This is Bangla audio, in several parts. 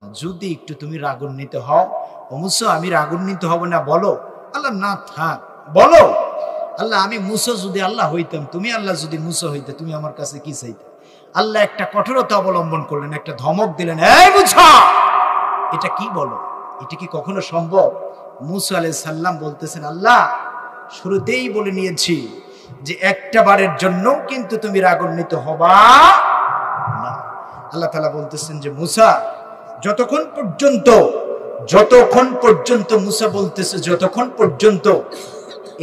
যদি একটু তুমি রাগান্বিত হও, ও মুসা আমি রাগান্বিত হব না বলো। আল্লাহ না থাক বলো। আল্লাহ আমি মুসা যদি আল্লাহ হইতাম, তুমি আল্লাহ যদি মুসা হইতে, তুমি আমার কাছে কি চাইতে? আল্লাহ একটা কঠোরতা অবলম্বন করলেন, একটা ধমক দিলেন, এই মুসা এটা কি বলো, এটা কি কখনো সম্ভব? মুসা আলাইহিস সালাম বলতেছেন, আল্লাহ শুরুতেই বলে নিয়েছি যে একটা বারের জন্য কিন্তু তুমি রাগান্বিত হবা না। আল্লাহ তাআলা বলতেছেন যে মুসা যতক্ষণ পর্যন্ত মুসা বলতেছে যতক্ষণ পর্যন্ত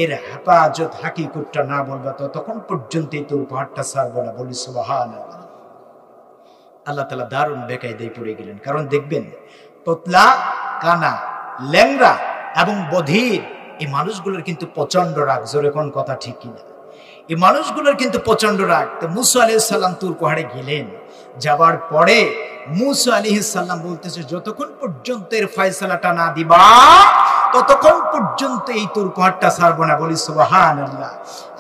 এর হেফাজত হাকিকতটা না বলবা ততক্ষণ পর্যন্ত এই তোর পাহাড়টা ছাড়বো না। বলি সুবহানাল্লাহ। আল্লাহ তাআলা দারুণ বেকায়দায় পড়ে গেলেন। কারণ দেখবেন তোতলা, কানা, ল্যাংড়া এবং বধির এই মানুষগুলোর কিন্তু প্রচন্ড রাগ। জোরে কোন কথা ঠিক কিনা? এই মানুষগুলোর কিন্তু প্রচন্ড রাগ। তো মুসা আলাইহিস সালাম তুর পাহাড়ে গেলেন। যাবার পরে মুসা আলাইহিস সালাম বলতেছে যতক্ষণ পর্যন্ত এর ফয়সালাটা না দিবা ততক্ষণ পর্যন্ত এই তোর পাহাড়টা ছাড়বো না। বলি সুবহানাল্লাহ।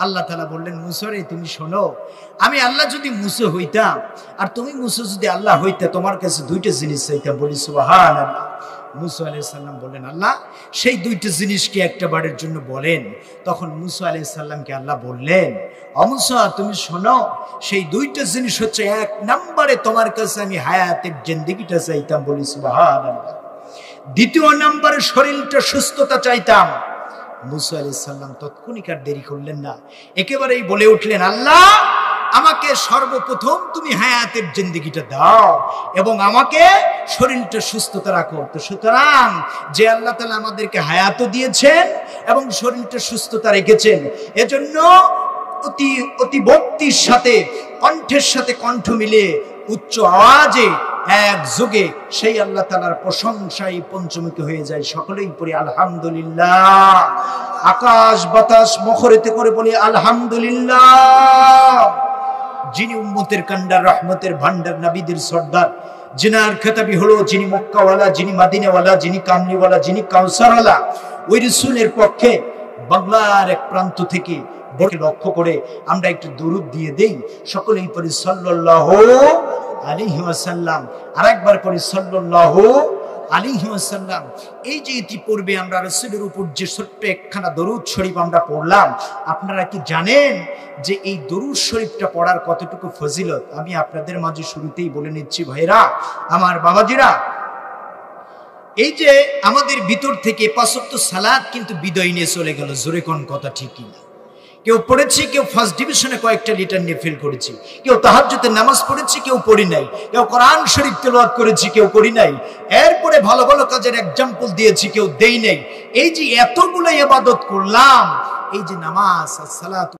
আল্লাহ তাআলা বললেন, মুসা রে তুমি শোনো, আমি আল্লাহ যদি মুসা হইতাম আর তুমি মুসা যদি আল্লাহ হইতে, তোমার কাছে দুইটা জিনিস চাইতাম। বলি সুবহানাল্লাহ। মুসা আলাইহিস সালাম বললেন, আল্লাহ সেই দুইটা জিনিস কি একটা বারের জন্য বলেন। তখন মুসা আলাইহিস সালামকে আল্লাহ বললেন, ও মুসা তুমি শোনো, সেই দুইটা জিনিস হচ্ছে, এক নম্বরে তোমার কাছে আমি হায়াতের জিন্দেগিটা চাইতাম। বলি সুবহানাল্লাহ। দ্বিতীয় নম্বরে শরীরটা সুস্থতা চাইতাম। মুসা আলাইহিস সালাম তৎক্ষণিক আর দেরি করলেন না, একেবারেই বলে উঠলেন, আল্লাহ আমাকে সর্বপ্রথম তুমি হায়াতের জিন্দেগিটা দাও এবং আমাকে শরীরটা সুস্থতা রাখো। তো সুতরাং যে আল্লাহ তাআলা আমাদেরকে হায়াতও দিয়েছেন এবং শরীরটা সুস্থতা রেখেছেন, এজন্য অতি ভক্তির সাথে, কণ্ঠের সাথে কণ্ঠ মিলিয়ে উচ্চ আওয়াজে এক যোগে সেই আল্লাহ তাআলার প্রশংসায় পঞ্চমুখী হয়ে যায়। সকলেই পড়ি আলহামদুলিল্লাহ। আকাশ বাতাস মুখরিত করে বলি আলহামদুলিল্লাহ। যিনি উম্মতের কান্ডার, রহমতের ভান্ডার, নবীদের সর্দার, জিনার খেতাবি হলো যিনি মক্কাওয়ালা, যিনি মদিনাওয়ালা, যিনি কামলিওয়ালা, যিনি কাউসারওয়ালা, ওই রাসূলের পক্ষে বাংলার এক প্রান্ত থেকে লক্ষ্য করে আমরা একটু দরুদ দিয়ে দেই। সকলেই পড়ি সাল্লাল্লাহু আলাইহি ওয়াসাল্লাম। আরেকবার পড়ি সাল্লাল্লাহু আলাইহি ওয়াসাল্লাম। এই যে ইতিপূর্বে আমরা রাসূলের উপর যে ছোট্ট একখানা দরুদ শরীফ আমরা পড়লাম, আপনারা কি জানেন যে এই দরুদ শরীফটা পড়ার কতটুকু ফজিলত? আমি আপনাদের মাঝে শুরুতেই বলে নিচ্ছি ভাইরা, আমার বাবাজিরা, এই যে আমাদের ভিতর থেকে পাঁচ ওয়াক্ত সালাত কিন্তু বিদায় নিয়ে চলে গেল। জোরে কোন কথা ঠিক কিনা? কেউ পড়েছি, কেউ ফার্স্ট ডিভিশনে কয়েকটা লিটার নিয়ে ফেল করেছি, কেউ তাহাজ্জুদের নামাজ পড়েছি, কেউ পড়ি নাই, কেউ কোরআন শরীফ তেলাওয়াত করেছি, কেউ করি নাই, এরপরে ভালো ভালো কাজের এক্সাম্পল দিয়েছি, কেউ দেই নাই। এই যে এতগুলো ইবাদত করলাম, এই যে নামাজ আর সালাত